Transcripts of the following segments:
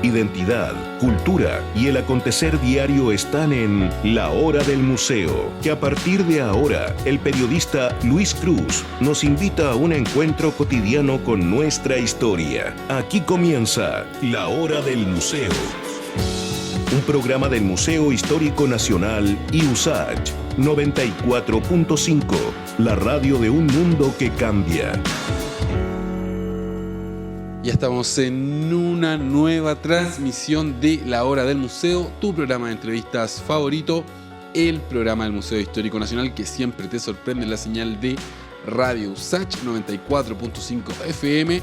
identidad, cultura y el acontecer diario están en La Hora del Museo, que a partir de ahora el periodista Luis Cruz nos invita a un encuentro cotidiano con nuestra historia. Aquí comienza La Hora del Museo, un programa del Museo Histórico Nacional y USACH 94.5, la radio de un mundo que cambia. Ya estamos en una nueva transmisión de La Hora del Museo, tu programa de entrevistas favorito, el programa del Museo Histórico Nacional que siempre te sorprende en la señal de Radio USACH 94.5 FM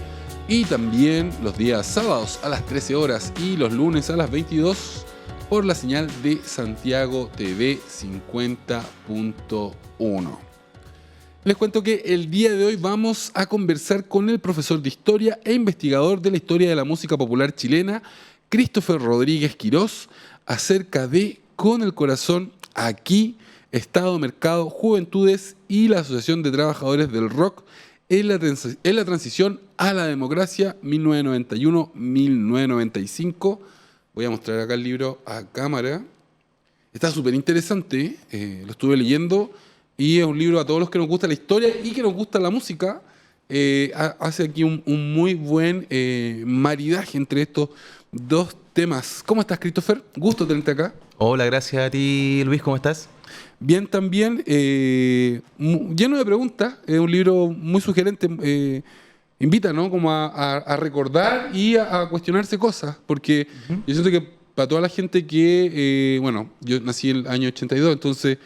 y también los días sábados a las 13 horas y los lunes a las 22 por la señal de Santiago TV 50.1. Les cuento que el día de hoy vamos a conversar con el profesor de Historia e investigador de la historia de la música popular chilena, Christopher Rodríguez Quirós, acerca de Con el Corazón Aquí, Estado, Mercado, Juventudes y la Asociación de Trabajadores del Rock en la transición a la democracia 1991-1995. Voy a mostrar acá el libro a cámara. Está súper interesante, lo estuve leyendo. Y es un libro a todos los que nos gusta la historia y que nos gusta la música. Hace aquí un muy buen maridaje entre estos dos temas. ¿Cómo estás, Christopher? Gusto tenerte acá. Hola, gracias a ti, Luis. ¿Cómo estás? Bien también. Lleno de preguntas. Es un libro muy sugerente. Invita, ¿no? Como a recordar y a cuestionarse cosas. Porque yo siento que para toda la gente que... yo nací en el año 82, entonces...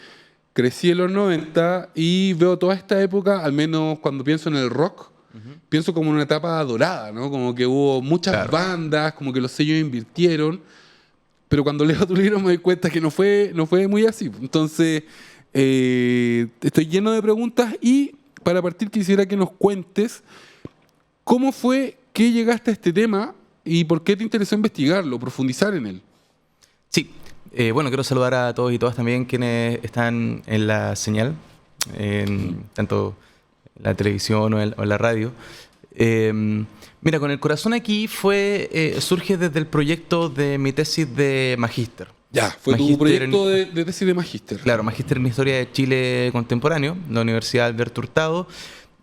Crecí en los 90 y veo toda esta época, al menos cuando pienso en el rock, pienso como en una etapa dorada, ¿no? Como que hubo muchas bandas, como que los sellos invirtieron, pero cuando leo tu libro me doy cuenta que no fue muy así. Entonces, estoy lleno de preguntas y para partir quisiera que nos cuentes cómo fue que llegaste a este tema y por qué te interesó investigarlo, profundizar en él. Sí. Quiero saludar a todos y todas también quienes están en la señal, tanto en la televisión o en la radio. Mira, Con el Corazón Aquí surge desde el proyecto de mi tesis de magíster. Ya, fue tu proyecto de tesis de magíster. Claro, magíster en Historia de Chile Contemporáneo, la Universidad Alberto Hurtado.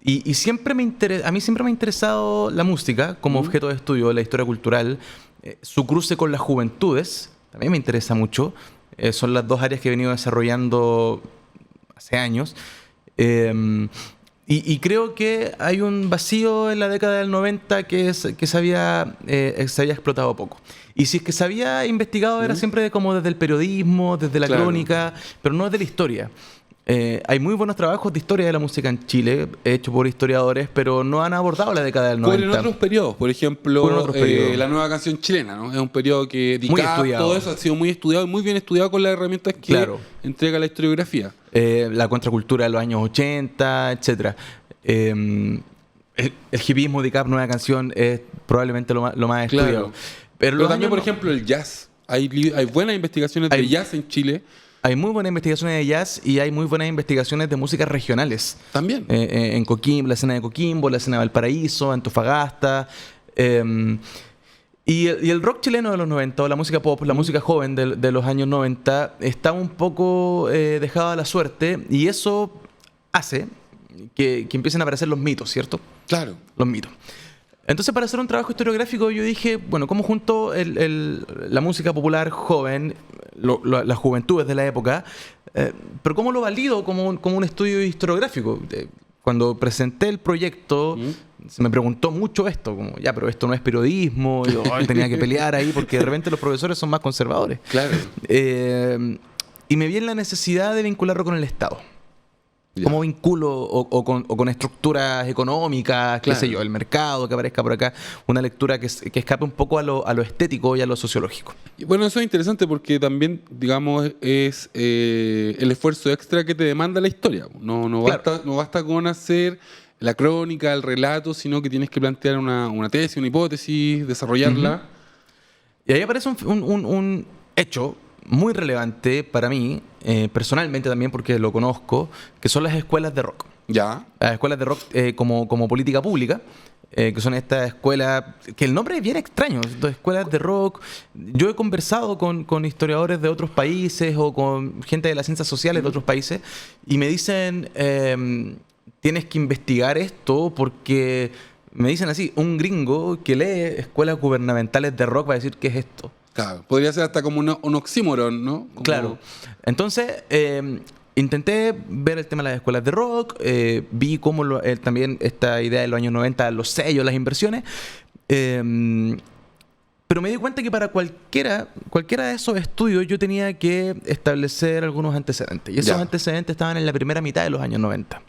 Y siempre a mí siempre me ha interesado la música como objeto de estudio, la historia cultural, su cruce con las juventudes. También me interesa mucho. Son las dos áreas que he venido desarrollando hace años. Y creo que hay un vacío en la década del 90 que se había explotado poco. Y si es que se había investigado era siempre como desde el periodismo, desde la crónica, pero no desde la historia. Hay muy buenos trabajos de historia de la música en Chile, hechos por historiadores, pero no han abordado la década del 90. En otros periodos, por ejemplo, la nueva canción chilena, ¿no? Es un periodo que todo eso ha sido muy estudiado, muy bien estudiado con las herramientas que entrega la historiografía. La contracultura de los años 80, etc. El hipismo de Cap, nueva canción, es probablemente lo más estudiado. Pero también, por ejemplo, el jazz. Hay buenas investigaciones de jazz en Chile. Hay muy buenas investigaciones de jazz y hay muy buenas investigaciones de músicas regionales. También. En Coquimbo, la escena de Coquimbo, la escena de Valparaíso, Antofagasta. Y el rock chileno de los 90, o la música pop, la música joven de los años 90, está un poco dejado a la suerte y eso hace que empiecen a aparecer los mitos, ¿cierto? Claro. Los mitos. Entonces, para hacer un trabajo historiográfico, yo dije, bueno, ¿cómo junto la música popular joven, las juventudes de la época, pero cómo lo valido como un estudio historiográfico? Cuando presenté el proyecto, se me preguntó mucho esto, como, pero esto no es periodismo, yo tenía que pelear ahí porque de repente los profesores son más conservadores. Claro. Y me vi en la necesidad de vincularlo con el Estado. ¿Cómo vinculo o con estructuras económicas, qué sé yo, el mercado que aparezca por acá? Una lectura que escape un poco a lo estético y a lo sociológico. Y bueno, eso es interesante porque también, digamos, es el esfuerzo extra que te demanda la historia. No basta con hacer la crónica, el relato, sino que tienes que plantear una tesis, una hipótesis, desarrollarla. Y ahí aparece un hecho muy relevante para mí, personalmente también porque lo conozco, que son las escuelas de rock. Ya. Las escuelas de rock como política pública. que son estas escuelas, que el nombre es bien extraño, estas escuelas de rock. Yo he conversado con historiadores de otros países o con gente de las ciencias sociales de otros países y me dicen, tienes que investigar esto porque, me dicen así, un gringo que lee escuelas gubernamentales de rock va a decir, ¿qué es esto? Claro, podría ser hasta como un oxímoron, ¿no? Como... Claro. Entonces, intenté ver el tema de las escuelas de rock, vi cómo también esta idea de los años 90, los sellos, las inversiones, pero me di cuenta que para cualquiera de esos estudios yo tenía que establecer algunos antecedentes. Y esos antecedentes estaban en la primera mitad de los años 90.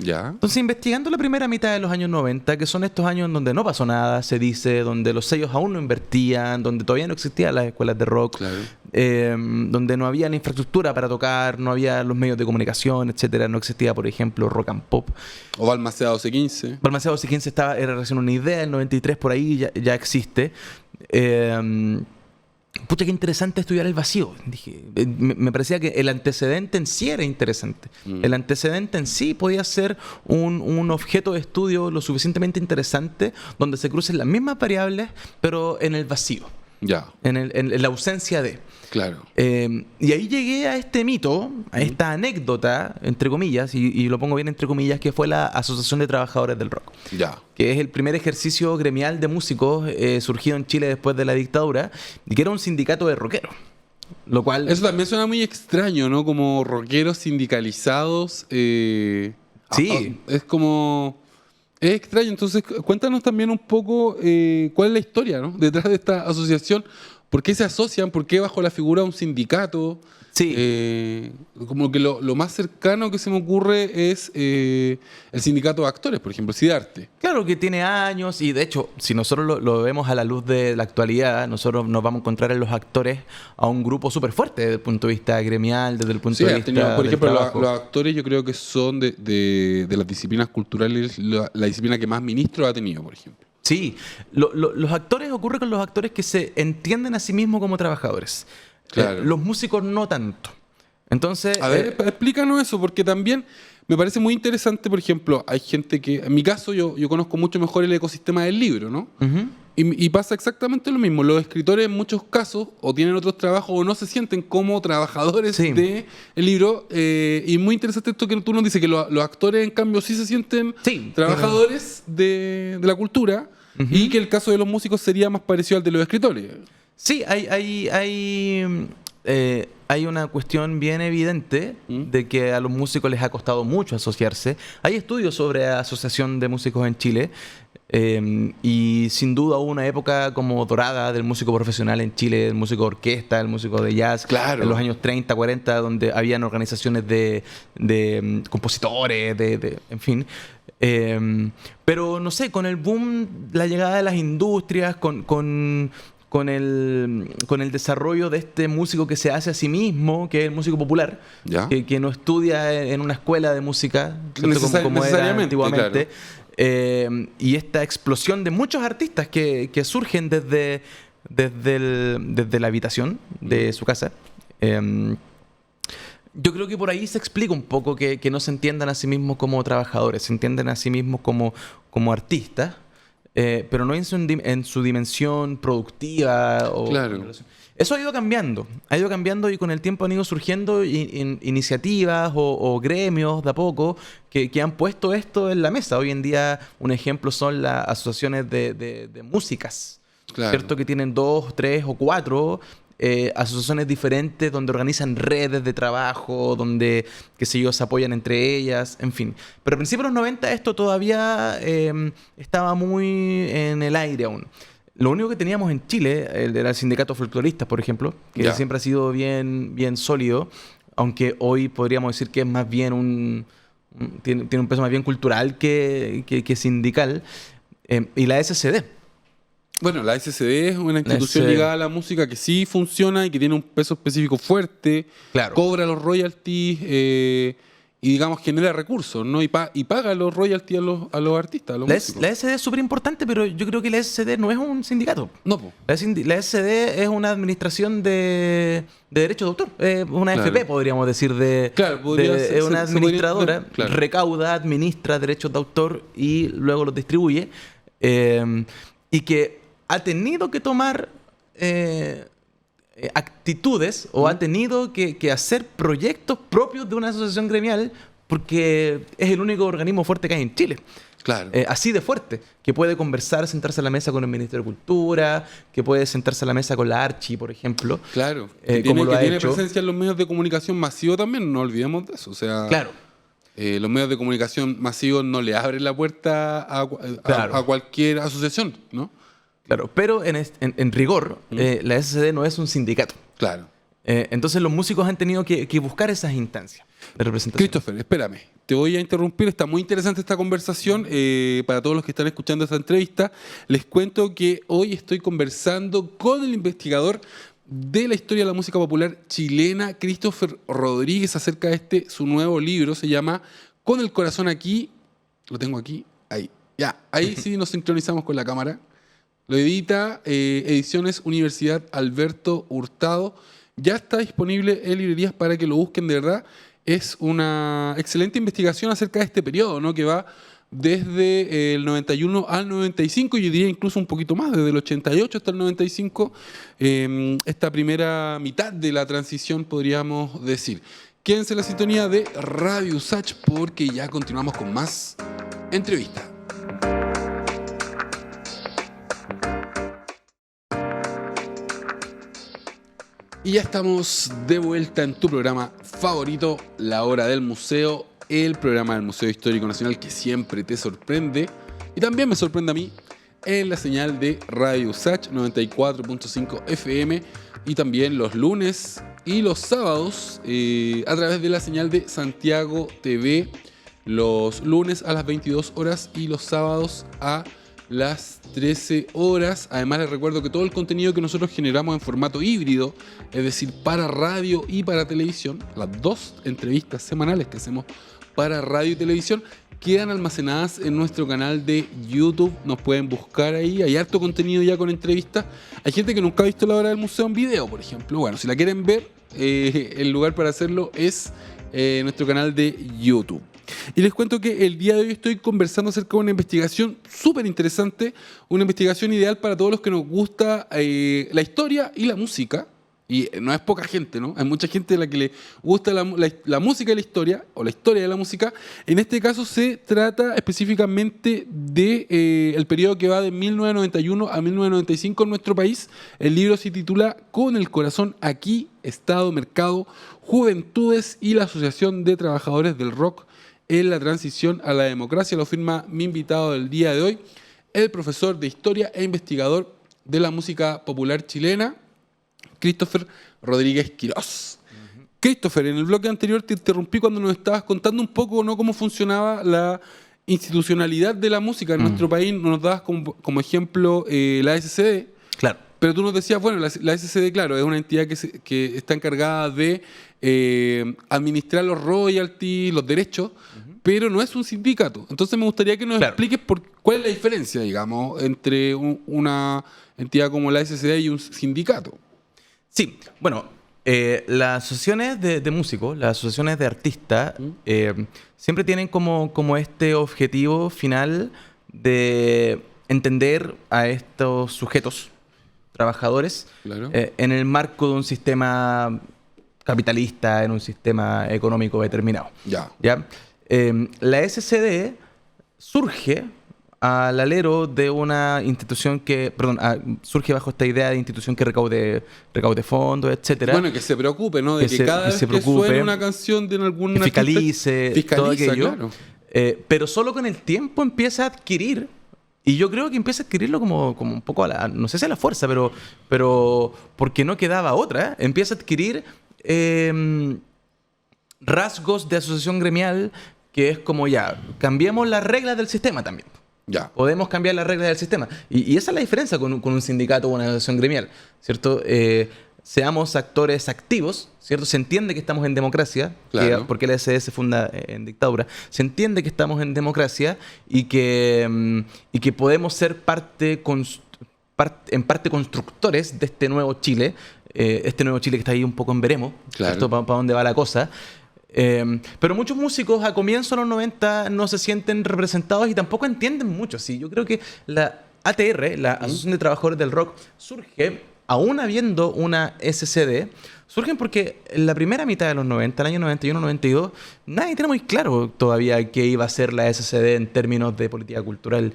Ya. Entonces, investigando la primera mitad de los años 90, que son estos años en donde no pasó nada, se dice, donde los sellos aún no invertían, donde todavía no existían las escuelas de rock, Claro. donde no había la infraestructura para tocar, no había los medios de comunicación, etcétera, no existía, por ejemplo, rock and pop. O Balmaceda 1215. Balmaceda 1215 era recién una idea, el 93 por ahí ya existe. Pucha, qué interesante estudiar el vacío. Dije, me parecía que el antecedente en sí era interesante. El antecedente en sí podía ser un objeto de estudio lo suficientemente interesante donde se crucen las mismas variables, pero en el vacío. Ya. En la ausencia de. Claro. Y ahí llegué a este mito, a esta anécdota, entre comillas, y lo pongo bien entre comillas, que fue la Asociación de Trabajadores del Rock. Ya. Que es el primer ejercicio gremial de músicos surgido en Chile después de la dictadura, y que era un sindicato de rockeros. Lo cual... Eso también suena muy extraño, ¿no? Como rockeros sindicalizados. Sí. Es como... Es extraño. Entonces, cuéntanos también un poco cuál es la historia, ¿no? Detrás de esta asociación. ¿Por qué se asocian? ¿Por qué bajo la figura de un sindicato? Sí. Como que lo más cercano que se me ocurre es el sindicato de actores, por ejemplo, SIDARTE. Claro que tiene años y de hecho, si nosotros lo vemos a la luz de la actualidad, nosotros nos vamos a encontrar en los actores a un grupo súper fuerte desde el punto de vista gremial, desde el punto de vista por ejemplo, del trabajo. los actores yo creo que son de las disciplinas culturales la disciplina que más ministros ha tenido, por ejemplo. Sí, los actores, ocurre con los actores que se entienden a sí mismos como trabajadores. Claro. Los músicos no tanto. Entonces... A ver, explícanos eso, porque también me parece muy interesante, por ejemplo, hay gente que, en mi caso, yo conozco mucho mejor el ecosistema del libro, ¿no? uh-huh. Y pasa exactamente lo mismo. Los escritores en muchos casos o tienen otros trabajos o no se sienten como trabajadores Sí. del libro. Y muy interesante esto que tú nos dices, que los actores en cambio sí se sienten Sí, trabajadores de la cultura uh-huh. y que el caso de los músicos sería más parecido al de los escritores. Sí, hay una cuestión bien evidente de que a los músicos les ha costado mucho asociarse. Hay estudios sobre asociación de músicos en Chile y sin duda hubo una época como dorada del músico profesional en Chile, del músico de orquesta, del músico de jazz, Claro. en los años 30, 40, donde habían organizaciones de compositores, en fin. Pero no sé, con el boom, la llegada de las industrias, con el desarrollo de este músico que se hace a sí mismo, que es el músico popular, Ya. que no estudia en una escuela de música, ¿cierto? como era necesariamente, antiguamente, y esta explosión de muchos artistas que surgen desde la habitación de su casa. Yo creo que por ahí se explica un poco que no se entiendan a sí mismos como trabajadores, se entienden a sí mismos como artistas, pero no en su dimensión productiva. Claro. Eso ha ido cambiando y con el tiempo han ido surgiendo iniciativas o gremios de a poco que han puesto esto en la mesa. Hoy en día un ejemplo son las asociaciones de músicas, Claro. ¿cierto? Que tienen 2, 3 o 4 asociaciones diferentes donde organizan redes de trabajo, donde, qué sé yo, se apoyan entre ellas, en fin. Pero a principios de los 90 esto todavía estaba muy en el aire aún. Lo único que teníamos en Chile era el sindicato folcloristas, por ejemplo, que Ya. siempre ha sido bien, bien sólido, aunque hoy podríamos decir que es más bien tiene un peso más bien cultural que sindical, y la SCD. Bueno, la SCD es una institución SCD. ligada a la música que sí funciona y que tiene un peso específico fuerte, Claro. cobra los royalties y digamos genera recursos, ¿no? Y paga los royalties a los artistas, a los músicos. La SCD es súper importante, pero yo creo que la SCD no es un sindicato. No, po. La SCD es una administración de derechos de autor. Una Claro. FP, podríamos decir. Claro, podría ser- es una se podría- administradora, claro. recauda, administra derechos de autor y luego los distribuye. y que ha tenido que tomar actitudes o ha tenido que hacer proyectos propios de una asociación gremial porque es el único organismo fuerte que hay en Chile. Claro. Así de fuerte, que puede conversar, sentarse a la mesa con el Ministerio de Cultura, que puede sentarse a la mesa con la Archi, por ejemplo. Claro. Como lo ha tiene hecho. presencia en los medios de comunicación masivos también, no olvidemos de eso. O sea, Claro. Los medios de comunicación masivos no le abren la puerta Claro. a cualquier asociación, ¿no? Claro, pero en rigor, la SCD no es un sindicato. Claro. Entonces los músicos han tenido que buscar esas instancias de representación. Christopher, espérame, te voy a interrumpir, está muy interesante esta conversación. Para todos los que están escuchando esta entrevista, les cuento que hoy estoy conversando con el investigador de la historia de la música popular chilena, Christopher Rodríguez, acerca de su nuevo libro, se llama Con el corazón aquí, lo tengo aquí, ahí, ya, ahí sí nos sincronizamos con la cámara. Lo edita Ediciones Universidad Alberto Hurtado. Ya está disponible en librerías para que lo busquen, de verdad. Es una excelente investigación acerca de este periodo, ¿no? Que va desde el 91 al 95, y yo diría incluso un poquito más, desde el 88 hasta el 95, esta primera mitad de la transición, podríamos decir. Quédense en la sintonía de Radio Usach porque ya continuamos con más entrevistas. Y ya estamos de vuelta en tu programa favorito, La Hora del Museo, el programa del Museo Histórico Nacional que siempre te sorprende y también me sorprende a mí en la señal de Radio Usach 94.5 FM y también los lunes y los sábados a través de la señal de Santiago TV, los lunes a las 22 horas y los sábados a las 13 horas. Además les recuerdo que todo el contenido que nosotros generamos en formato híbrido, es decir, para radio y para televisión, las dos entrevistas semanales que hacemos para radio y televisión, quedan almacenadas en nuestro canal de YouTube. Nos pueden buscar ahí, hay harto contenido ya con entrevistas. Hay gente que nunca ha visto La Hora del Museo en video, por ejemplo. Bueno, si la quieren ver, el lugar para hacerlo es nuestro canal de YouTube. Y les cuento que el día de hoy estoy conversando acerca de una investigación súper interesante, una investigación ideal para todos los que nos gusta la historia y la música. Y no es poca gente, ¿no? Hay mucha gente a la que le gusta la música y la historia, o la historia de la música. En este caso se trata específicamente de el periodo que va de 1991 a 1995 en nuestro país. El libro se titula Con el corazón aquí, Estado, Mercado, Juventudes y la Asociación de Trabajadores del Rock en la transición a la democracia. Lo firma mi invitado del día de hoy, el profesor de Historia e investigador de la música popular chilena, Christopher Rodríguez Quirós. Christopher, en el bloque anterior te interrumpí cuando nos estabas contando un poco, ¿no?, cómo funcionaba la institucionalidad de la música en nuestro país. Nos dabas como ejemplo la SCD. Claro. Pero tú nos decías, bueno, la SCD, claro, es una entidad que está encargada de administrar los royalties, los derechos, pero no es un sindicato. Entonces me gustaría que nos expliques cuál es la diferencia, digamos, entre una entidad como la SCD y un sindicato. Sí, bueno, las asociaciones de músicos, las asociaciones de artistas, siempre tienen como este objetivo final de entender a estos sujetos trabajadores, Claro. En el marco de un sistema capitalista, en un sistema económico determinado. Ya. ¿Ya? La SCD surge al alero de una institución surge bajo esta idea de institución que recaude fondos, etcétera. Bueno, que se preocupe, ¿no? De que cada vez que suene una canción de algún que fiscalice, todo aquello. Claro. Pero solo con el tiempo empieza a adquirir, y yo creo que empieza a adquirirlo como un poco no sé si a la fuerza, pero porque no quedaba otra, empieza a adquirir rasgos de asociación gremial, que es como ya, cambiemos las reglas del sistema también. Ya. Podemos cambiar las reglas del sistema. Y esa es la diferencia con un sindicato o una asociación gremial, ¿cierto? Seamos actores activos, ¿cierto? Se entiende que estamos en democracia, Claro. porque la SD se funda en dictadura. Se entiende que estamos en democracia y que podemos ser en parte constructores de este nuevo Chile que está ahí un poco en veremos, Claro. ¿cierto? Para dónde va la cosa. Pero muchos músicos a comienzos de los 90 no se sienten representados y tampoco entienden mucho. Sí, yo creo que la ATR, la Asociación de Trabajadores del Rock, surge, aún habiendo una SCD, surgen porque en la primera mitad de los 90, el año 91, 92, nadie tiene muy claro todavía qué iba a ser la SCD en términos de política cultural.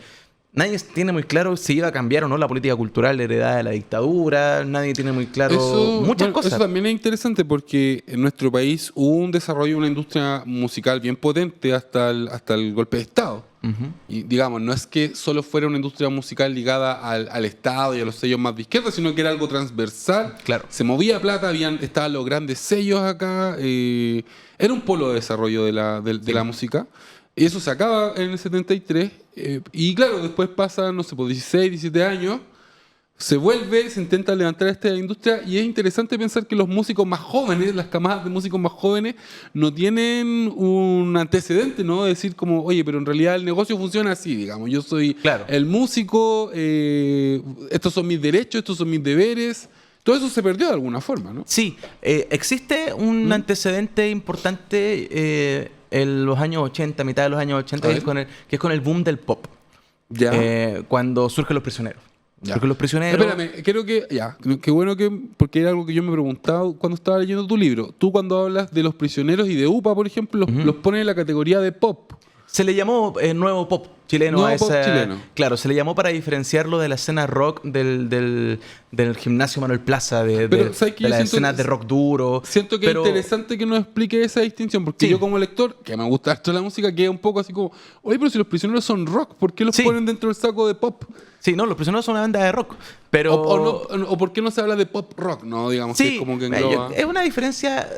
Nadie tiene muy claro si iba a cambiar o no la política cultural heredada de la dictadura. Nadie tiene muy claro muchas cosas. Eso también es interesante porque en nuestro país hubo un desarrollo de una industria musical bien potente hasta el golpe de Estado. Y digamos, no es que solo fuera una industria musical ligada al Estado y a los sellos más de izquierda, sino que era algo transversal. Claro. Se movía plata, estaban los grandes sellos acá. Era un polo de desarrollo de la música. Y eso se acaba en el 73. Y claro, después pasan, no sé, por 16, 17 años. Se intenta levantar esta industria y es interesante pensar que los músicos más jóvenes, las camadas de músicos más jóvenes, no tienen un antecedente, ¿no? De decir como, oye, pero en realidad el negocio funciona así, digamos. Yo soy el músico, estos son mis derechos, estos son mis deberes. Todo eso se perdió de alguna forma, ¿no? Sí, existe un antecedente importante en los años 80, mitad de los años 80, que es con el boom del pop. Cuando surgen Los Prisioneros. Porque Los Prisioneros... Espérame, creo que... qué bueno porque era algo que yo me preguntaba cuando estaba leyendo tu libro. Tú cuando hablas de Los Prisioneros y de UPA, por ejemplo, los pones en la categoría de pop. Se le llamó nuevo pop chileno nuevo pop chileno. Claro, se le llamó para diferenciarlo de la escena rock del gimnasio Manuel Plaza, de la escena de rock duro. Siento que es interesante que nos explique esa distinción, porque yo como lector, que me gusta esto de la música, queda un poco así como, oye, pero si Los Prisioneros son rock, ¿por qué los ponen dentro del saco de pop? Sí, no, Los Prisioneros son una banda de rock, pero... O ¿por qué no se habla de pop rock? No, digamos que es como que engloba... Es una diferencia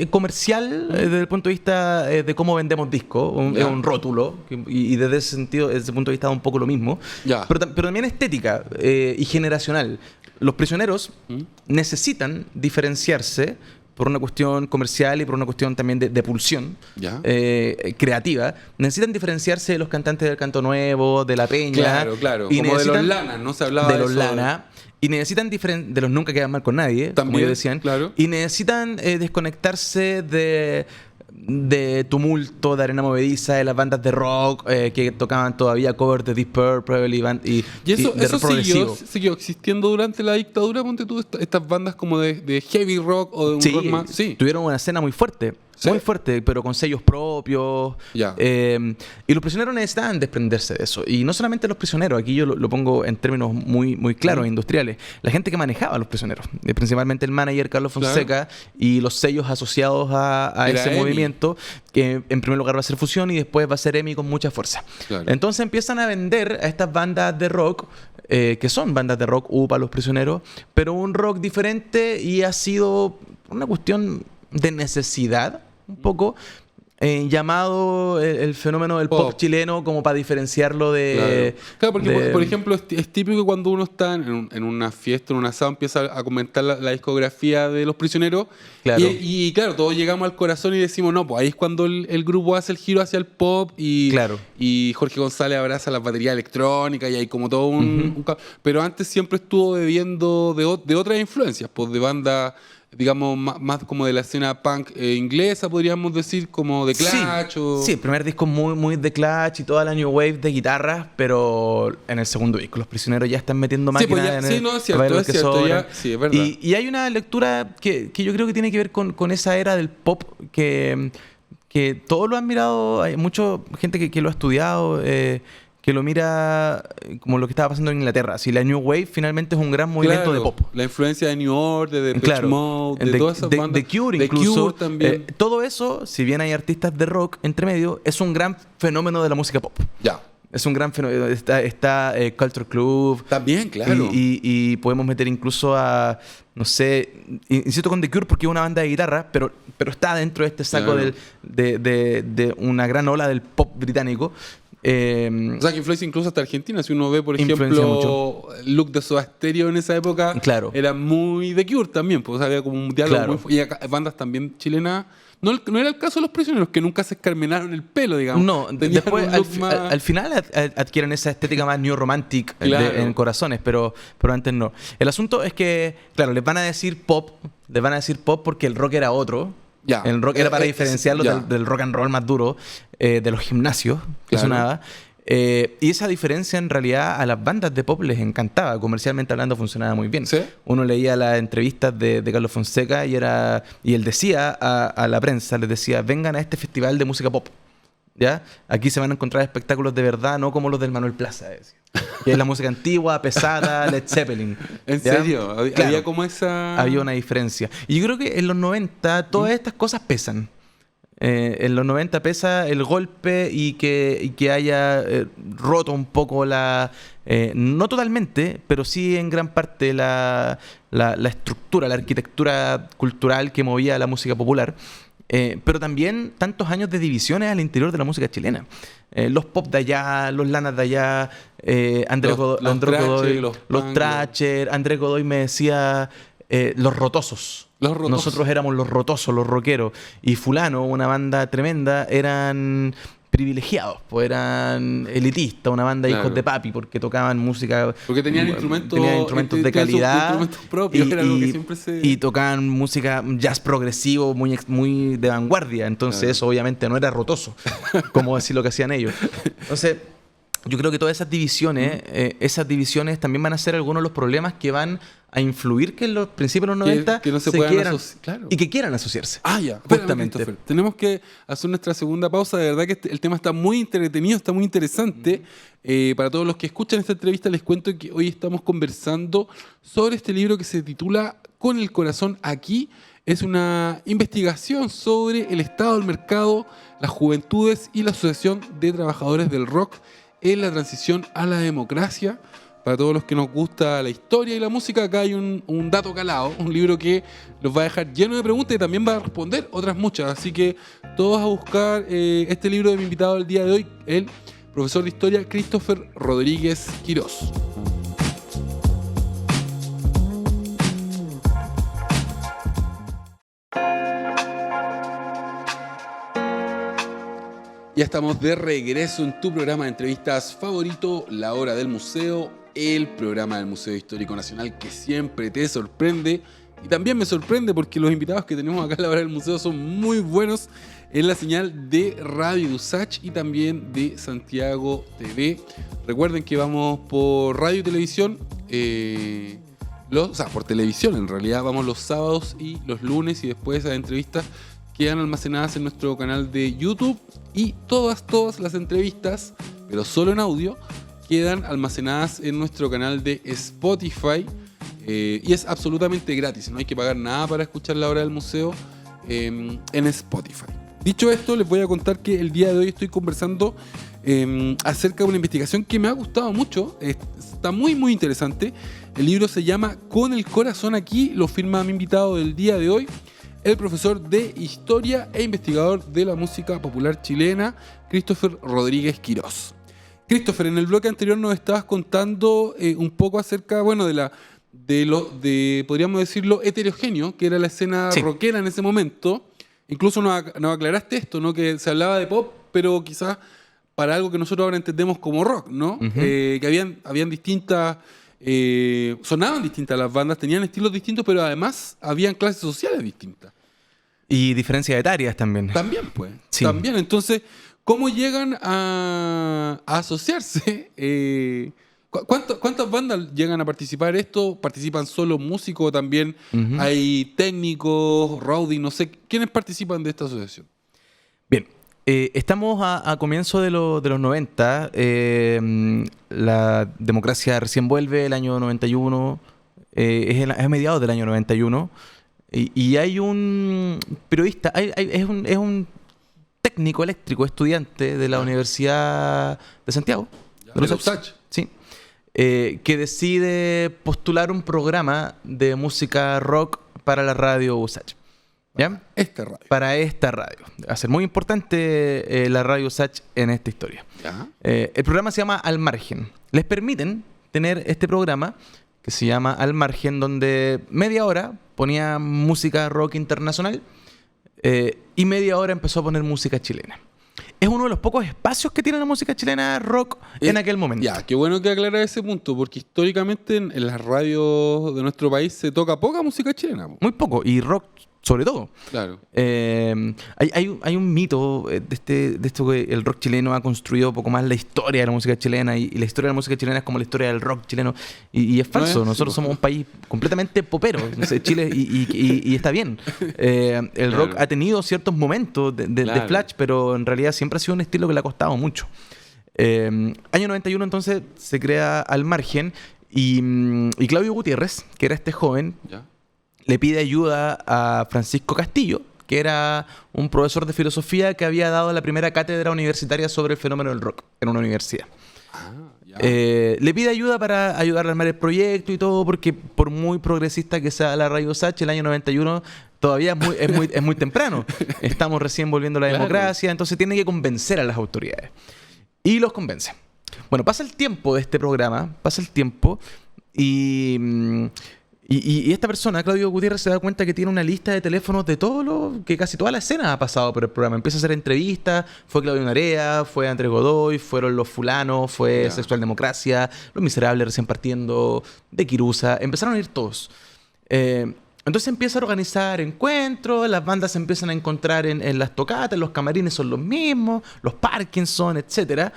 comercial desde el punto de vista de cómo vendemos discos. Es un rótulo, y desde ese sentido, desde ese punto de vista, un poco lo mismo. Pero también estética y generacional. Los Prisioneros necesitan diferenciarse por una cuestión comercial y por una cuestión también de pulsión creativa. Necesitan diferenciarse de los cantantes del Canto Nuevo, de La Peña. Claro. Y como de los Lana, ¿no? Se hablaba de los Lana. Y necesitan de los Nunca Quedan Mal con Nadie, también, como ellos decían. Claro. Y necesitan desconectarse de tumulto, de arena movediza, de las bandas de rock que tocaban todavía covers de Deep Purple y eso de rock progresivo. Siguió existiendo durante la dictadura, ponte tú, estas bandas como de heavy rock o de un rock más. Sí, tuvieron una escena muy fuerte. Muy fuerte, pero con sellos propios. Y Los Prisioneros necesitaban desprenderse de eso. Y no solamente Los Prisioneros, aquí yo lo pongo en términos muy, muy claros, industriales. La gente que manejaba a Los Prisioneros, principalmente el manager Carlos Fonseca y los sellos asociados a ese movimiento, que en primer lugar va a ser Fusión y después va a ser EMI con mucha fuerza. Entonces empiezan a vender a estas bandas de rock, que son bandas de rock, UPA, Los Prisioneros, pero un rock diferente, y ha sido una cuestión de necesidad, un poco, llamado el fenómeno del pop chileno, como para diferenciarlo de... Claro, porque por ejemplo es típico que cuando uno está en una fiesta, en un asado, empieza a comentar la discografía de Los Prisioneros. Y claro, todos llegamos al corazón y decimos, no, pues ahí es cuando el grupo hace el giro hacia el pop y Jorge González abraza la batería electrónica y hay como todo un pero antes siempre estuvo bebiendo de otras influencias, pues de bandas, digamos, más como de la escena punk inglesa, podríamos decir, como The Clash. Sí, el primer disco muy, muy The Clash y toda la New Wave de guitarras, pero en el segundo disco Los Prisioneros ya están metiendo máquinas es cierto, es verdad. Y hay una lectura que yo creo que tiene que ver con esa era del pop que todos lo han mirado, hay mucha gente que lo ha estudiado, que lo mira como lo que estaba pasando en Inglaterra. Si la New Wave finalmente es un gran movimiento de pop. La influencia de New Order, de Depeche Mode, de todas esas bandas. De Cure incluso. Cure también. Todo eso, si bien hay artistas de rock entre medio, es un gran fenómeno de la música pop. Es un gran fenómeno. Está Culture Club. También, claro. Y podemos meter incluso a, no sé, insisto con The Cure porque es una banda de guitarra, pero está dentro de este saco de una gran ola del pop británico. O sea, que influencia incluso hasta Argentina. Si uno ve, por ejemplo, el look de Soda Stereo en esa época, era muy The Cure también, pues había como un diálogo muy... Y bandas también chilenas. No era el caso de Los Prisioneros, que nunca se escarmenaron el pelo, digamos. No, después al final adquieren esa estética más new romantic en Corazones, pero antes no. El asunto es que, claro, les van a decir pop porque el rock era otro. Ya. El rock era para diferenciarlo ya. del rock and roll más duro, de los gimnasios que Claro. sonaba. Y esa diferencia en realidad a las bandas de pop les encantaba. Comercialmente hablando funcionaba muy bien. ¿Sí? Uno leía las entrevistas de Carlos Fonseca y él decía a la prensa, les decía, vengan a este festival de música pop. ¿Ya? Aquí se van a encontrar espectáculos de verdad, no como los del Manuel Plaza. Decía. Que es la música antigua, pesada, Led Zeppelin. ¿En ¿Ya? serio? Claro. Había como esa... Había una diferencia. Y yo creo que en los 90 todas estas cosas pesan. En los 90 pesa el golpe y que haya roto un poco no totalmente, pero sí en gran parte la estructura, la arquitectura cultural que movía la música popular. Pero también tantos años de divisiones al interior de la música chilena. Los pop de allá, los lanas de allá, Andrés Godoy, los Thrasher, Andrés Godoy me decía los rotosos. Los rotosos. Nosotros éramos los rotosos, los rockeros. Y fulano, una banda tremenda, eran privilegiados, pues eran elitistas, una banda de hijos de papi, porque tocaban música... Porque tenían instrumentos de calidad. Instrumentos propios, era algo que siempre y tocaban música jazz progresivo muy de vanguardia. Entonces eso obviamente no era rotoso, como decir lo que hacían ellos. Entonces... yo creo que todas esas divisiones también van a ser algunos de los problemas que van a influir que en los principios de los 90 que no se quieran claro. y que quieran asociarse. Ya. Justamente. Tenemos que hacer nuestra segunda pausa. De verdad que el tema está muy entretenido, está muy interesante. Para todos los que escuchan esta entrevista, les cuento que hoy estamos conversando sobre este libro que se titula Con el corazón aquí. Es una investigación sobre el estado del mercado, las juventudes y la Asociación de Trabajadores del Rock en la transición a la democracia. Para todos los que nos gusta la historia y la música, acá hay un dato calado, un libro que los va a dejar lleno de preguntas y también va a responder otras muchas. Así que todos a buscar este libro de mi invitado del día de hoy, el profesor de historia Christopher Rodríguez Quirós. Ya estamos de regreso en tu programa de entrevistas favorito, La Hora del Museo, el programa del Museo Histórico Nacional que siempre te sorprende. Y también me sorprende porque los invitados que tenemos acá en La Hora del Museo son muy buenos en la señal de Radio USACH y también de Santiago TV. Recuerden que vamos por radio y televisión, por televisión en realidad, vamos los sábados y los lunes, y después esas entrevistas quedan almacenadas en nuestro canal de YouTube, y todas las entrevistas, pero solo en audio, quedan almacenadas en nuestro canal de Spotify, y es absolutamente gratis, no hay que pagar nada para escuchar La Hora del Museo en Spotify. Dicho esto, les voy a contar que el día de hoy estoy conversando acerca de una investigación que me ha gustado mucho, está muy interesante. El libro se llama Con el corazón aquí, lo firma mi invitado del día de hoy, el profesor de Historia e investigador de la música popular chilena, Christopher Rodríguez Quirós. Christopher, en el bloque anterior nos estabas contando un poco acerca, de podríamos decirlo, heterogéneo, que era la escena rockera en ese momento. Incluso nos aclaraste esto, ¿no? Que se hablaba de pop, pero quizás para algo que nosotros ahora entendemos como rock, ¿no? Uh-huh. Que habían distintas... sonaban distintas las bandas, tenían estilos distintos, pero además habían clases sociales distintas. Y diferencias etarias también. También, pues. Sí. También. Entonces, ¿cómo llegan a asociarse? ¿Cuántas bandas llegan a participar en esto? ¿Participan solo músicos también? Uh-huh. ¿Hay técnicos, roadie, no sé? ¿Quiénes participan de esta asociación? Bien. Estamos a comienzo de los 90. La democracia recién vuelve el año 91. Es a mediados del año 91. Y hay un periodista, es un técnico eléctrico, estudiante de la Universidad de Santiago. De la USACH. Sí. Que decide postular un programa de música rock para la radio USACH. ¿Ya? Para esta radio. Va a ser muy importante la radio USACH en esta historia. El programa se llama Al Margen. Les permiten tener este programa que se llama Al Margen, donde media hora ponía música rock internacional y media hora empezó a poner música chilena. Es uno de los pocos espacios que tiene la música chilena rock en aquel momento. Ya, qué bueno que aclara ese punto, porque históricamente en las radios de nuestro país se toca poca música chilena. Muy poco, y rock sobre todo. Claro. Hay un mito de esto que el rock chileno ha construido poco más la historia de la música chilena y la historia de la música chilena es como la historia del rock chileno y es falso. Nosotros somos un país completamente popero, no sé, Chile, y está bien. El rock ha tenido ciertos momentos de flash, pero en realidad siempre ha sido un estilo que le ha costado mucho. Año 91 entonces se crea Al Margen y Claudio Gutiérrez, que era este joven, le pide ayuda a Francisco Castillo, que era un profesor de filosofía que había dado la primera cátedra universitaria sobre el fenómeno del rock en una universidad. Le pide ayuda para ayudarle a armar el proyecto y todo, porque por muy progresista que sea la Radio Sach, el año 91 todavía es muy temprano. Estamos recién volviendo a la democracia, entonces tiene que convencer a las autoridades. Y los convence. Bueno, pasa el tiempo de este programa, y esta persona, Claudio Gutiérrez, se da cuenta que tiene una lista de teléfonos de todo que casi toda la escena ha pasado por el programa. Empieza a hacer entrevistas, fue Claudio Narea, fue Andrés Godoy, fueron Los Fulanos, fue Sexual Democracia, Los Miserables recién partiendo, de Quirusa, empezaron a ir todos. Entonces empieza a organizar encuentros, las bandas se empiezan a encontrar en las tocatas, los camarines son los mismos, los Parkinson, etc.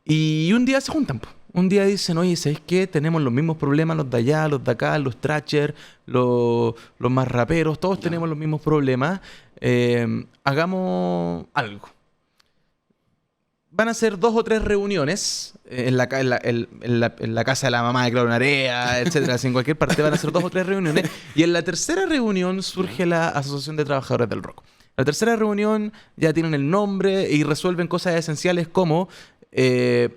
Y un día se juntan, po. Un día dicen, oye, ¿sabes qué? Tenemos los mismos problemas, los de allá, los de acá, los thrasher, los más raperos, todos tenemos los mismos problemas. Hagamos algo. Van a hacer 2 o 3 reuniones en la casa de la mamá de Claudio Narea, etcétera. En cualquier parte van a hacer 2 o 3 reuniones. Y en la tercera reunión surge la Asociación de Trabajadores del Rock. La tercera reunión ya tienen el nombre y resuelven cosas esenciales como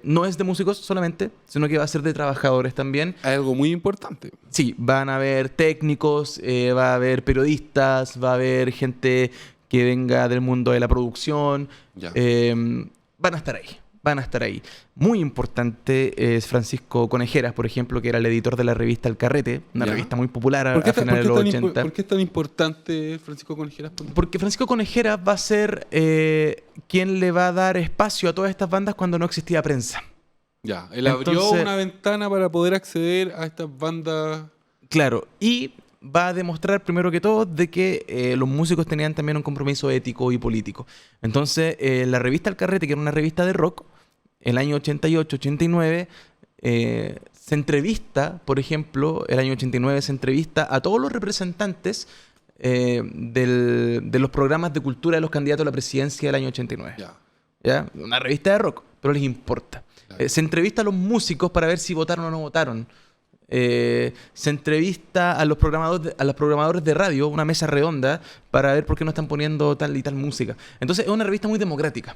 no es de músicos solamente, sino que va a ser de trabajadores también. Hay algo muy importante. Sí, van a haber técnicos, va a haber periodistas, va a haber gente que venga del mundo de la producción. Van a estar ahí. Muy importante es Francisco Conejeras, por ejemplo, que era el editor de la revista El Carrete, una revista muy popular a finales de los 80. ¿Por qué es tan importante Francisco Conejeras? Porque Francisco Conejeras va a ser quien le va a dar espacio a todas estas bandas cuando no existía prensa. Él abrió una ventana para poder acceder a estas bandas. Claro, y va a demostrar primero que todo de que los músicos tenían también un compromiso ético y político. Entonces, la revista El Carrete, que era una revista de rock, el año 88-89, se entrevista, por ejemplo, el año 89 se entrevista a todos los representantes de los programas de cultura de los candidatos a la presidencia del año 89. ¿Ya? Una revista de rock, pero les importa. Se entrevista a los músicos para ver si votaron o no votaron. Se entrevista a los programadores de radio, una mesa redonda, para ver por qué no están poniendo tal y tal música. Entonces es una revista muy democrática,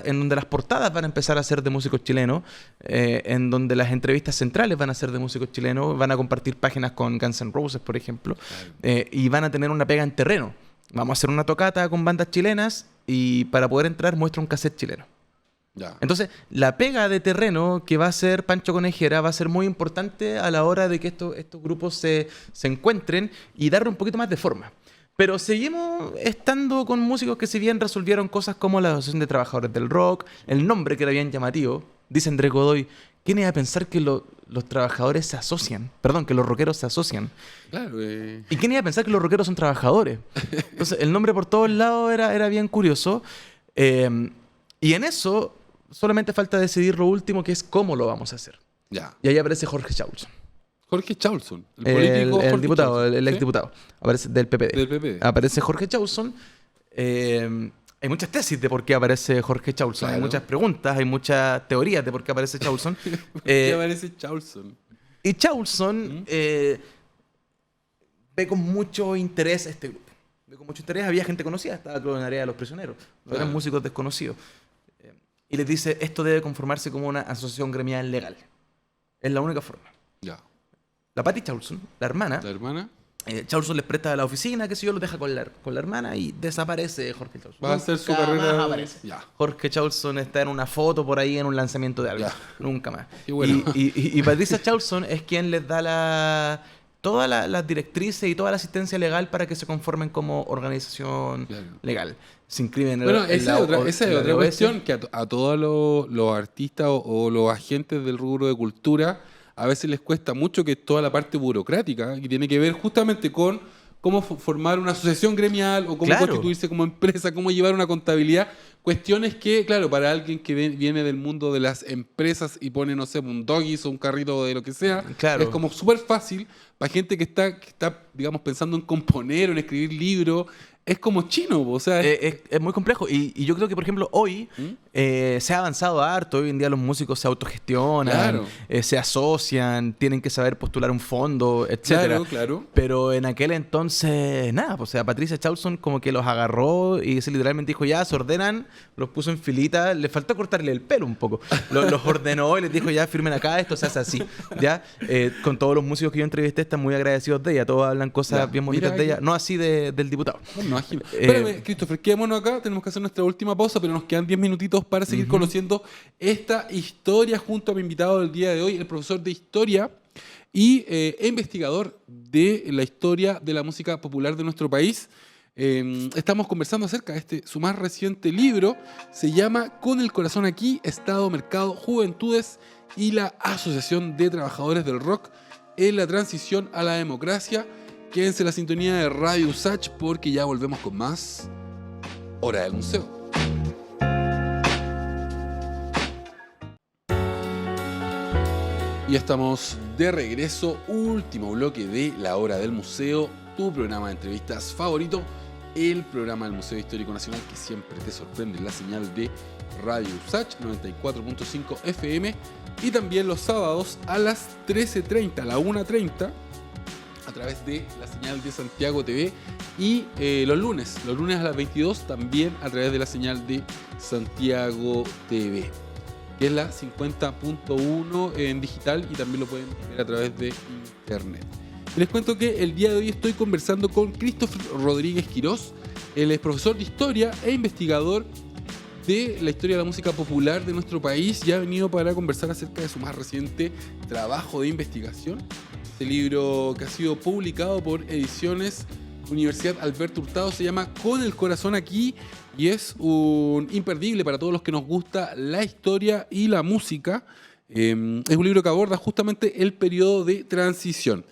en donde las portadas van a empezar a ser de músicos chilenos, en donde las entrevistas centrales van a ser de músicos chilenos, van a compartir páginas con Guns N' Roses, por ejemplo, y van a tener una pega en terreno. Vamos a hacer una tocata con bandas chilenas y para poder entrar muestra un cassette chileno. Entonces, la pega de terreno que va a hacer Pancho Conejera va a ser muy importante a la hora de que estos grupos se encuentren y darle un poquito más de forma. Pero seguimos estando con músicos que si bien resolvieron cosas como la Asociación de Trabajadores del Rock, el nombre que era bien llamativo, dice Andrés Godoy, ¿quién iba a pensar que los trabajadores se asocian? Perdón, que los rockeros se asocian. ¿Y quién iba a pensar que los rockeros son trabajadores? Entonces, el nombre por todos lados era bien curioso. Y en eso solamente falta decidir lo último, que es cómo lo vamos a hacer. Y ahí aparece Jorge Chaulson. Jorge Chaulson, el político. El diputado, Chaulson, el exdiputado. Aparece del PPD. Aparece Jorge Chaulson. Hay muchas tesis de por qué aparece Jorge Chaulson. Hay muchas preguntas, hay muchas teorías de por qué aparece Chaulson. ¿Por qué aparece Chaulson? Y Chaulson ve con mucho interés este grupo. Con mucho interés, había gente conocida, estaba Claudio Narea de Los Prisioneros, no eran músicos desconocidos. Y les dice, esto debe conformarse como una asociación gremial legal. Es la única forma. La Patti Chaulson, la hermana, Chaulson les presta la oficina, que si yo lo deja con la hermana y desaparece Jorge Chaulson. Va a hacer su carrera. Jorge Chaulson está en una foto por ahí en un lanzamiento de algo. Nunca más. Bueno. Y Patricia Chaulson es quien les da todas las directrices y toda la asistencia legal para que se conformen como organización legal. Se inscriben esa es otra cuestión, que a todos los artistas o los agentes del rubro de cultura a veces les cuesta mucho, que es toda la parte burocrática, que tiene que ver justamente con cómo formar una asociación gremial o cómo Claro. constituirse como empresa, cómo llevar una contabilidad. Cuestiones que, claro, para alguien que viene del mundo de las empresas y pone, no sé, un Doggies o un carrito de lo que sea, Claro. es como súper fácil. Para gente que está, digamos, pensando en componer o en escribir libros, es como chino, o sea, Es muy complejo. Y yo creo que, por ejemplo, hoy se ha avanzado harto. Hoy en día los músicos se autogestionan, Claro. se asocian, tienen que saber postular un fondo, etcétera. claro. Pero en aquel entonces, nada, pues, o sea, Patricia Charlson como que los agarró y se literalmente dijo, ya, se ordenan, los puso en filita, le faltó cortarle el pelo un poco. Los ordenó y les dijo, ya, firmen acá, esto se hace así, ¿ya? Con todos los músicos que yo entrevisté están muy agradecidos de ella, todos hablan cosas Ya, bien bonitas mira de ella, aquí. no así del diputado. No, espérame, Christopher, quedémonos acá, tenemos que hacer nuestra última pausa, pero nos quedan 10 minutitos para seguir conociendo esta historia junto a mi invitado del día de hoy, el profesor de historia y investigador de la historia de la música popular de nuestro país. Estamos conversando acerca de su más reciente libro, se llama Con el corazón aquí, Estado, Mercado, Juventudes y la Asociación de Trabajadores del Rock en la transición a la democracia. Quédense en la sintonía de Radio USACH porque ya volvemos con más Hora del Museo. Y estamos de regreso, último bloque de La Hora del Museo, tu programa de entrevistas favorito, el programa del Museo Histórico Nacional que siempre te sorprende en la señal de Radio USACH 94.5 FM y también los sábados a las 13:30, a la 1:30 a través de la señal de Santiago TV y los lunes a las 22 también a través de la señal de Santiago TV, que es la 50.1 en digital y también lo pueden ver a través de internet. Les cuento que el día de hoy estoy conversando con Christopher Rodríguez Quirós. Él es profesor de historia e investigador de la historia de la música popular de nuestro país y ha venido para conversar acerca de su más reciente trabajo de investigación. Este libro que ha sido publicado por Ediciones Universidad Alberto Hurtado se llama Con el corazón aquí y es un imperdible para todos los que nos gusta la historia y la música. Es un libro que aborda justamente el periodo de transición.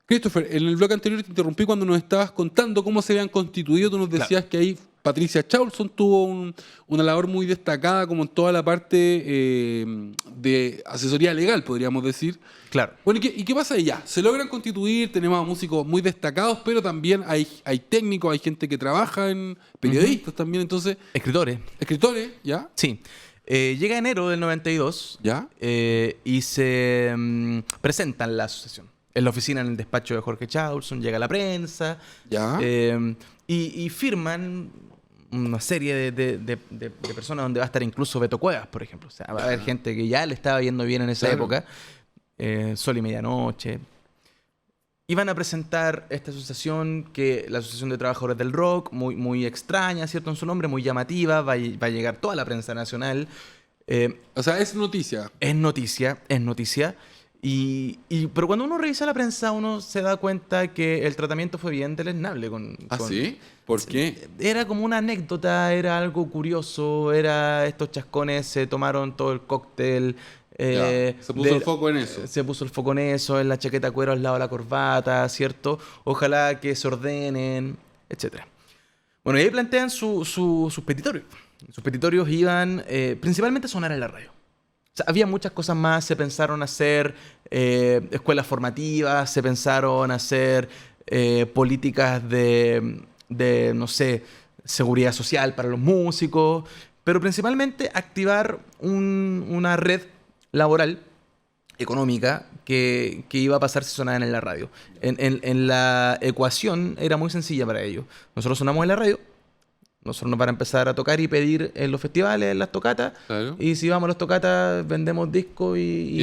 Christopher, en el bloque anterior te interrumpí cuando nos estabas contando cómo se habían constituido. Tú nos decías que ahí Patricia Charlson tuvo una labor muy destacada como en toda la parte de asesoría legal, podríamos decir. Claro. Bueno, ¿y qué pasa ahí ya? Se logran constituir, tenemos a músicos muy destacados, pero también hay técnicos, hay gente que trabaja en periodistas también, entonces... Escritores. Escritores, ¿ya? Sí. Llega enero del 92 ¿Ya? Y se presentan la asociación. En la oficina, en el despacho de Jorge Charlson, llega la prensa ¿Ya? y firman una serie de personas donde va a estar incluso Beto Cuevas, por ejemplo. O sea, va a haber gente que ya le estaba yendo bien en esa Claro. época. Sol y Medianoche. Iban a presentar esta asociación, que la Asociación de Trabajadores del Rock, muy, muy extraña, ¿cierto? En su nombre, muy llamativa, va a llegar toda la prensa nacional. O sea, es noticia. Es noticia. Pero cuando uno revisa la prensa, uno se da cuenta que el tratamiento fue bien deleznable. ¿Ah, sí? ¿Por qué? Era como una anécdota, era algo curioso, era estos chascones se tomaron todo el cóctel. Ya, se puso el foco en eso. Se puso el foco en eso, en la chaqueta de cuero al lado de la corbata, ¿cierto? Ojalá que se ordenen, etc. Bueno, y ahí plantean sus petitorios. Sus petitorios iban principalmente a sonar en la radio. O sea, había muchas cosas más, se pensaron hacer escuelas formativas, se pensaron hacer políticas de, no sé, seguridad social para los músicos, pero principalmente activar una red laboral, económica, que iba a pasar si sonaban en la radio. En la ecuación era muy sencilla para ellos. Nosotros sonamos en la radio, nosotros nos van a empezar a tocar y pedir en los festivales, en las tocatas, Claro. y si vamos a las tocatas vendemos discos y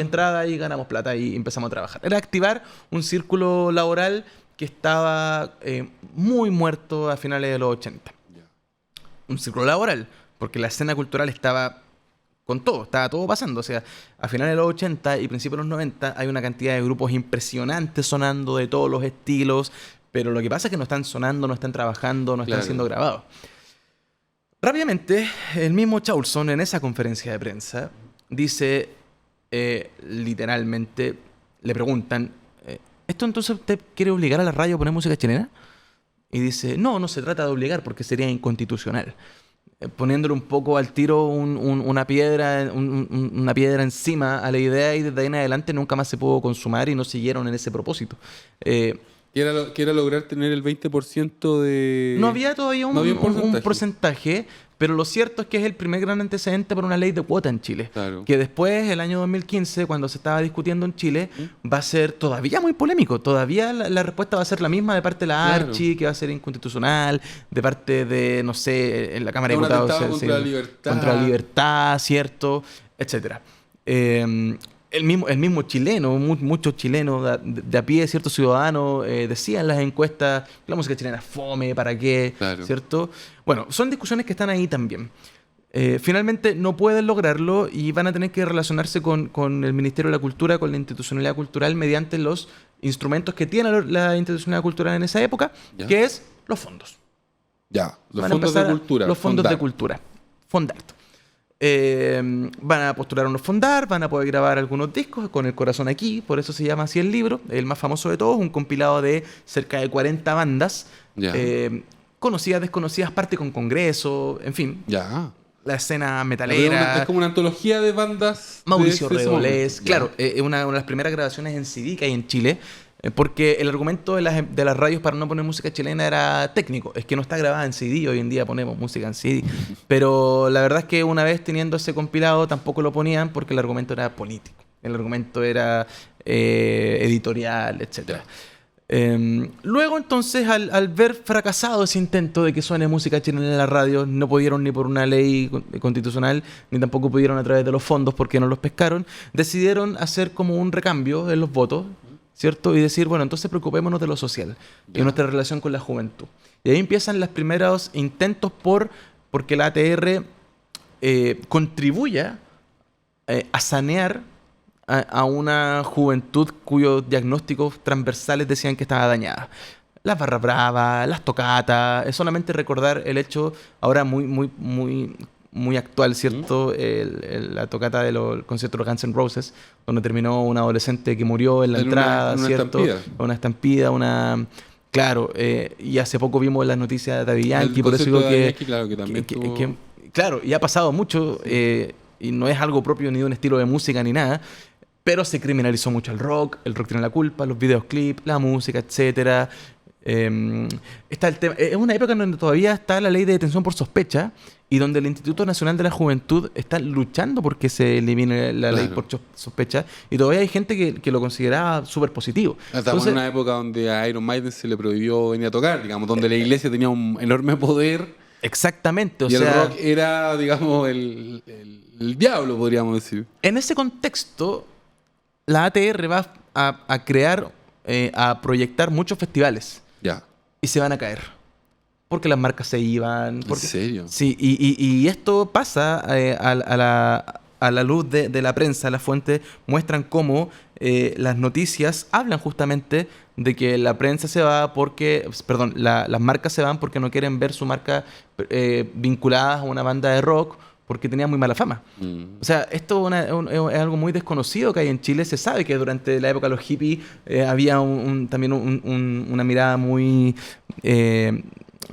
entrada y ganamos plata y empezamos a trabajar. Era activar un círculo laboral que estaba muy muerto a finales de los 80. Ya. Un círculo laboral, porque la escena cultural estaba con todo, estaba todo pasando. O sea, a finales de los 80 y principios de los 90 hay una cantidad de grupos impresionantes sonando de todos los estilos, pero lo que pasa es que no están sonando, no están trabajando, no están Claro. siendo grabados. Rápidamente, el mismo Charlson en esa conferencia de prensa dice, literalmente, le preguntan, ¿esto entonces usted quiere obligar a la radio a poner música chilena? Y dice, no, no se trata de obligar porque sería inconstitucional. Poniéndole un poco al tiro una piedra encima a la idea, y desde ahí en adelante nunca más se pudo consumar y no siguieron en ese propósito. Que era lograr tener el 20% de... No había todavía No había un porcentaje, pero lo cierto es que es el primer gran antecedente para una ley de cuota en Chile. Claro. Que después, el año 2015, cuando se estaba discutiendo en Chile, va a ser todavía muy polémico. Todavía la respuesta va a ser la misma de parte de la Claro. Archi, que va a ser inconstitucional, de parte de, no sé, en la Cámara de Un Diputados. atentado contra la libertad. Contra la libertad, ¿cierto? Etcétera. El mismo chileno, muchos chilenos de a pie, ciertos ciudadanos, decían en las encuestas que la música chilena es fome, ¿para qué? Claro. ¿Cierto? Bueno, son discusiones que están ahí también. Finalmente no pueden lograrlo y van a tener que relacionarse con el Ministerio de la Cultura, con la institucionalidad cultural, mediante los instrumentos que tiene la institucionalidad cultural en esa época, Ya. que es los fondos. Ya, los Van a fondos de empezar cultura. Los fondos fondar. de cultura. Fondar. Van a postular unos fondar, van a poder grabar algunos discos con el corazón aquí, por eso se llama así el libro, el más famoso de todos, un compilado de cerca de 40 bandas, Ya. conocidas, desconocidas, parte con congreso, en fin, Ya. la escena Es metalera. como una antología de bandas. Mauricio de ese Redolés, momento. claro, Ya. es una de las primeras grabaciones en CD que hay en Chile, porque el argumento de las radios para no poner música chilena era técnico, es que no está grabada en CD, hoy en día ponemos música en CD, pero la verdad es que una vez teniendo ese compilado tampoco lo ponían porque el argumento era político, el argumento era editorial, etcétera. Luego entonces al ver fracasado ese intento de que suene música chilena en la radio, no pudieron ni por una ley constitucional ni tampoco pudieron a través de los fondos porque no los pescaron, decidieron hacer como un recambio en los votos, ¿cierto? Y decir, bueno, entonces preocupémonos de lo social y Ya. nuestra relación con la juventud. Y ahí empiezan los primeros intentos porque la ATR contribuya a sanear a una juventud cuyos diagnósticos transversales decían que estaba dañada. Las barras bravas, las tocatas, es solamente recordar el hecho ahora muy actual, ¿cierto? La tocata del concierto de Guns N' Roses, donde terminó un adolescente que murió en la entrada, una ¿cierto? estampida. Una estampida, Claro, y hace poco vimos las noticias de Daddy Yankee, por eso digo concepto de que... Yankee, claro, que también tuvo- claro, y ha pasado mucho, y no es algo propio ni de un estilo de música ni nada, pero se criminalizó mucho el rock tiene la culpa, los videoclips, la música, etcétera. Está el tema, es una época en donde todavía está la ley de detención por sospecha y donde el Instituto Nacional de la Juventud está luchando porque se elimine la ley por sospecha, y todavía hay gente que lo consideraba súper positivo. Estamos en una época donde a Iron Maiden se le prohibió venir a tocar, digamos, donde la iglesia tenía un enorme poder Exactamente, o y el sea, rock era, digamos, el diablo, podríamos decir. en ese contexto, la ATR va a crear, a proyectar muchos festivales Ya. y se van a caer. Porque las marcas se iban. ¿En serio? Sí, y esto pasa a la luz de la prensa. Las fuentes muestran cómo las noticias hablan justamente de que la prensa se va porque, perdón, las marcas se van porque no quieren ver su marca vinculadas a una banda de rock porque tenía muy mala fama. O sea, esto es algo muy desconocido que hay en Chile. Se sabe que durante la época de los hippies había también una mirada muy...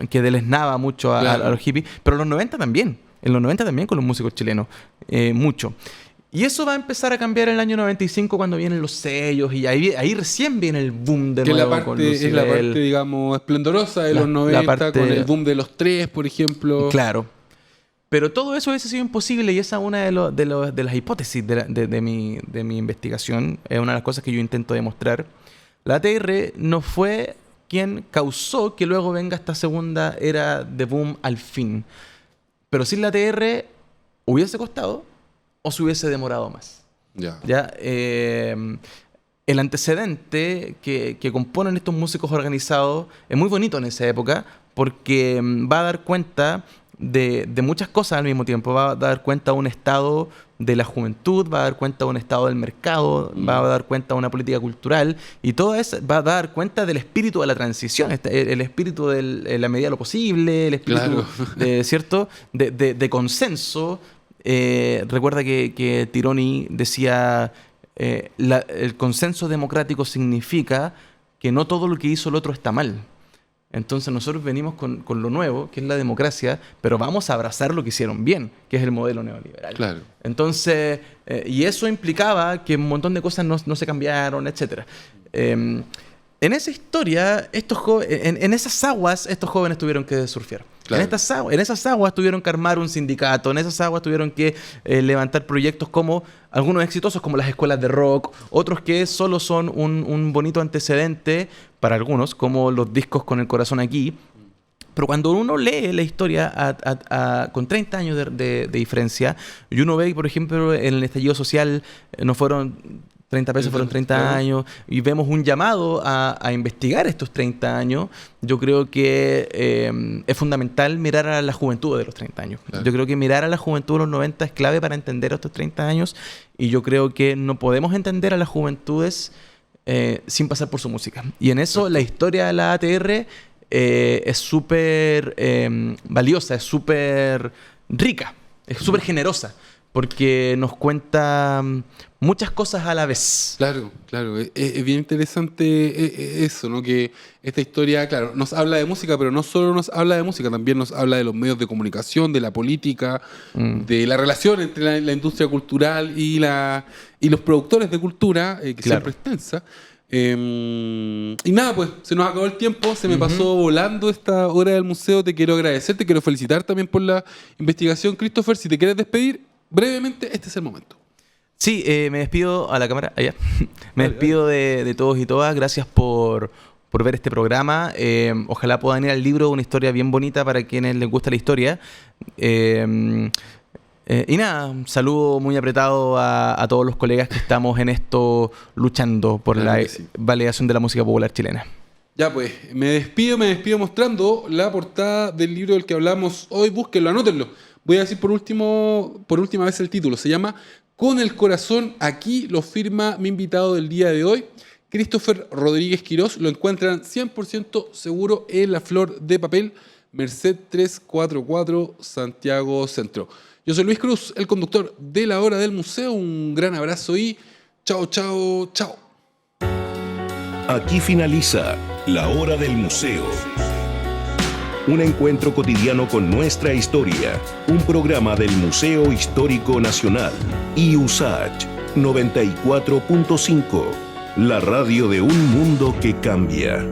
que deleznaba mucho Claro. a los hippies, pero en los 90 también. En los 90 también con los músicos chilenos. Mucho. Y eso va a empezar a cambiar en el año 95 cuando vienen los sellos y ahí recién viene el boom de Que nuevo la con parte, es la Lucibel. parte, digamos, esplendorosa de La- los la 90, parte- con el boom de los tres, por ejemplo. Claro. Pero todo eso hubiese sido imposible y esa es una de las hipótesis de mi investigación. Es una de las cosas que yo intento demostrar. La ATR no fue quien causó que luego venga esta segunda era de boom al fin. Pero sin la ATR hubiese costado o se hubiese demorado más. Ya. ¿Ya? El antecedente que componen estos músicos organizados es muy bonito en esa época porque va a dar cuenta de muchas cosas al mismo tiempo. Va a dar cuenta de un estado de la juventud, va a dar cuenta de un estado del mercado, va a dar cuenta de una política cultural y todo eso va a dar cuenta del espíritu de la transición, el espíritu de la medida de lo posible, el espíritu Claro. ¿cierto? De consenso. Recuerda que Tironi decía el consenso democrático significa que no todo lo que hizo el otro está mal. Entonces nosotros venimos con lo nuevo, que es la democracia, pero vamos a abrazar lo que hicieron bien, que es el modelo neoliberal. Claro. Entonces, y eso implicaba que un montón de cosas no se cambiaron, etc. En esa historia, en esas aguas, estos jóvenes tuvieron que surfear. Claro. En esas aguas tuvieron que armar un sindicato, en esas aguas tuvieron que levantar proyectos como algunos exitosos como las escuelas de rock, otros que solo son un bonito antecedente para algunos, como los discos Con el Corazón Aquí. Pero cuando uno lee la historia con 30 años de diferencia, y uno ve, por ejemplo, en el estallido social no fueron 30 pesos, fueron 30 años, y vemos un llamado a investigar estos 30 años, yo creo que es fundamental mirar a la juventud de los 30 años. Claro. Yo creo que mirar a la juventud de los 90 es clave para entender estos 30 años, y yo creo que no podemos entender a las juventudes sin pasar por su música. Y en eso la historia de la ATR es súper valiosa, es súper rica, es súper generosa, porque nos cuenta muchas cosas a la vez. Claro, claro. Es bien interesante eso, ¿no? Que esta historia, claro, nos habla de música, pero no solo nos habla de música, también nos habla de los medios de comunicación, de la política, de la relación entre la industria cultural y los productores de cultura, que siempre es tensa. Y nada, pues se nos acabó el tiempo, se me pasó volando esta hora del museo. Te quiero agradecer, te quiero felicitar también por la investigación, Christopher. Si te quieres despedir brevemente, este es el momento. Sí, me despido a la cámara, allá. Me despido de todos y todas. Gracias por ver este programa. Ojalá puedan ir al libro, una historia bien bonita para quienes les gusta la historia. Y nada, un saludo muy apretado a todos los colegas que estamos en esto luchando por la validación de la música popular chilena. Ya pues, me despido mostrando la portada del libro del que hablamos hoy. Búsquenlo, anótenlo. Voy a decir por última vez el título. Se llama Con el Corazón Aquí. Lo firma mi invitado del día de hoy, Christopher Rodríguez Quirós. Lo encuentran 100% seguro en La Flor de Papel, Merced 344, Santiago Centro. Yo soy Luis Cruz, el conductor de La Hora del Museo. Un gran abrazo y chao, chao, chao. Aquí finaliza La Hora del Museo. Un encuentro cotidiano con nuestra historia. Un programa del Museo Histórico Nacional y USACH 94.5. La radio de un mundo que cambia.